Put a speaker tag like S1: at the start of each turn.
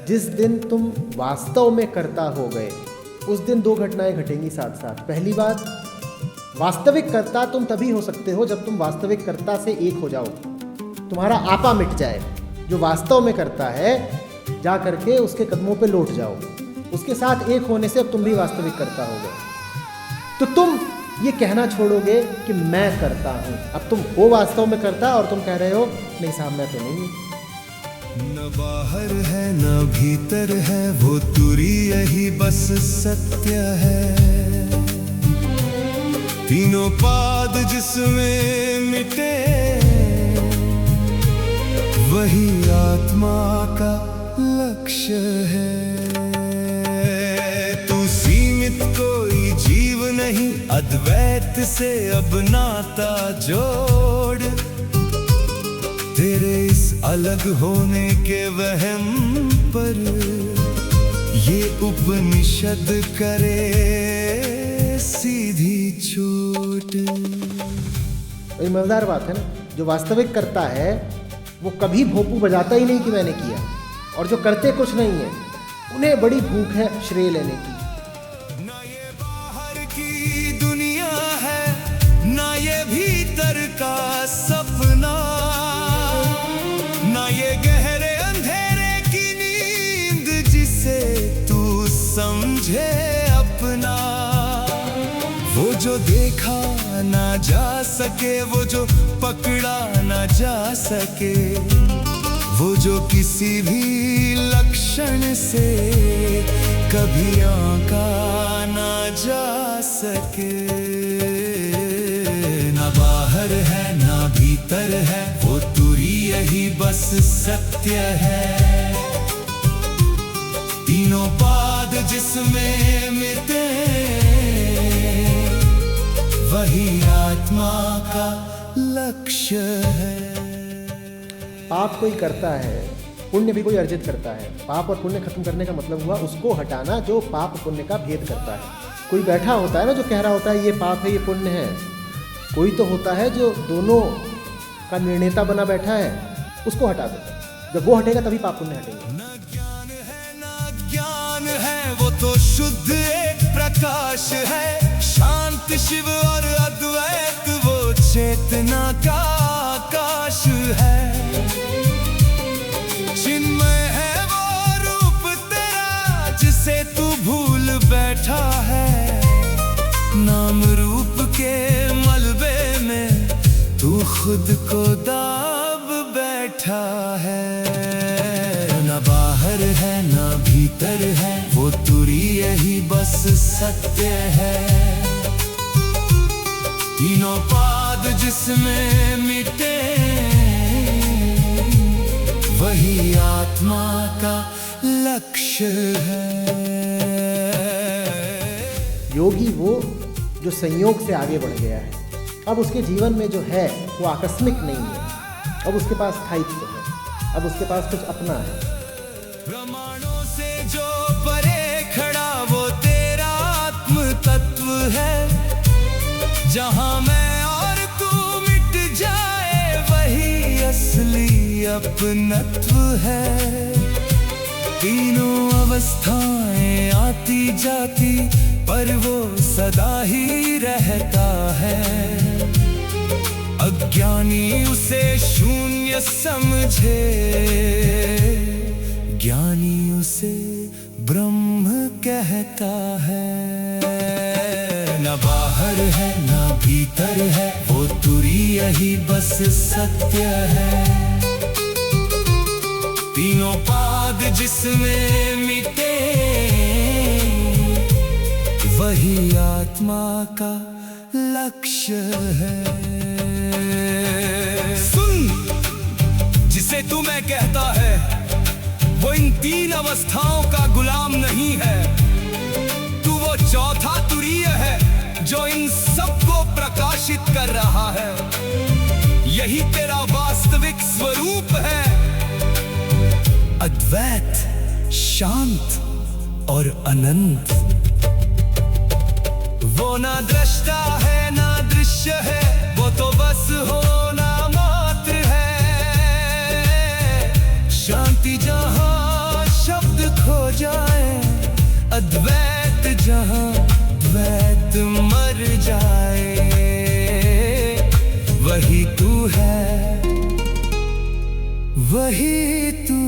S1: जिस दिन तुम वास्तव में कर्ता हो गए उस दिन दो घटनाएं घटेंगी साथ साथ। पहली बात, वास्तविक कर्ता तुम तभी हो सकते हो जब तुम वास्तविक कर्ता से एक हो जाओ, तुम्हारा आपा मिट जाए। जो वास्तव में करता है जा करके उसके कदमों पे लौट जाओ, उसके साथ एक होने से अब तुम भी वास्तविक कर्ता हो गए। तो तुम ये कहना छोड़ोगे कि मैं करता हूँ। अब तुम हो वास्तव में करता और तुम कह रहे हो नहीं साहब मैं तो नहीं।
S2: न बाहर है न भीतर है वो तुरी यही बस सत्य है। तीनों पाद जिसमें मिटे वही आत्मा का लक्ष्य है। तू सीमित कोई जीव नहीं, अद्वैत से अब नाता जोड़। तेरे इस अलग होने के वहम पर ये उपनिषद करे सीधी छूट।
S1: ये मजेदार बात है ना, जो वास्तविक करता है वो कभी भोंपू बजाता ही नहीं कि मैंने किया, और जो करते कुछ नहीं है उन्हें बड़ी भूख है श्रेय लेने की।
S2: ना ये बाहर की दुनिया है ना ये भीतर का सपना, ना ये गहरे अंधेरे की नींद जिसे तू समझे अपना। वो जो देखा ना जा सके, वो जो पकड़ा ना जा सके, वो जो किसी भी लक्षण से कभी आंका ना जा सके। ना बाहर है ना भीतर है वो तुरी यही बस सत्य है। तीनों पाद जिसमें मिटे वही आत्मा का लक्ष्य है।
S1: पाप कोई करता है, पुण्य भी कोई अर्जित करता है। पाप और पुण्य खत्म करने का मतलब हुआ उसको हटाना जो पाप पुण्य का भेद करता है। कोई बैठा होता है ना जो कह रहा होता है ये पाप है ये पुण्य है। कोई तो होता है जो दोनों का निर्णेता बना बैठा है, उसको हटा देता है। जब वो हटेगा तभी पाप पुण्य हटेंगे।
S2: न ज्ञान है न ज्ञान है वो तो शुद्ध एक प्रकाश है। शांत शिव और अद्वैत वो चेतना का आकाश है। चिन्मय है वो रूप तेरा जिसे तू भूल बैठा है। नाम रूप के मलबे में तू खुद को दाब बैठा है। न बाहर है न भीतर है वो तुरी यही बस सत्य है। तीनों पाद जिसमें मिटे वही आत्मा का लक्ष्य है।
S1: योगी वो जो संयोग से आगे बढ़ गया है। अब उसके जीवन में जो है वो आकस्मिक नहीं है, अब उसके पास स्थायित्व है, अब उसके पास कुछ अपना है।
S2: प्रमाणों से जो परे खड़ा वो तेरा आत्म तत्व है। जहां मैं और तू मिट जाए वही असली अपनत्व है। तीनों अवस्थाएं आती जाती पर वो सदा ही रहता है। अज्ञानी उसे शून्य समझे, ज्ञानी उसे ब्रह्म कहता है। न बाहर है न भीतर है वो तुरी यही बस सत्य है। तीनों पाद जिसमें मिटे वही आत्मा का लक्ष्य है। सुन, जिसे तू मैं कहता है वो इन तीन अवस्थाओं का गुलाम नहीं है। तू वो चौथा तुरीय है जो इन सबको प्रकाशित कर रहा है। यही तेरा वास्तविक स्वरूप है, अद्वैत, शांत और अनंत। वो ना दृष्टा है ना दृश्य यहाँ द्वैत मर जाए, वही तू है, वही तू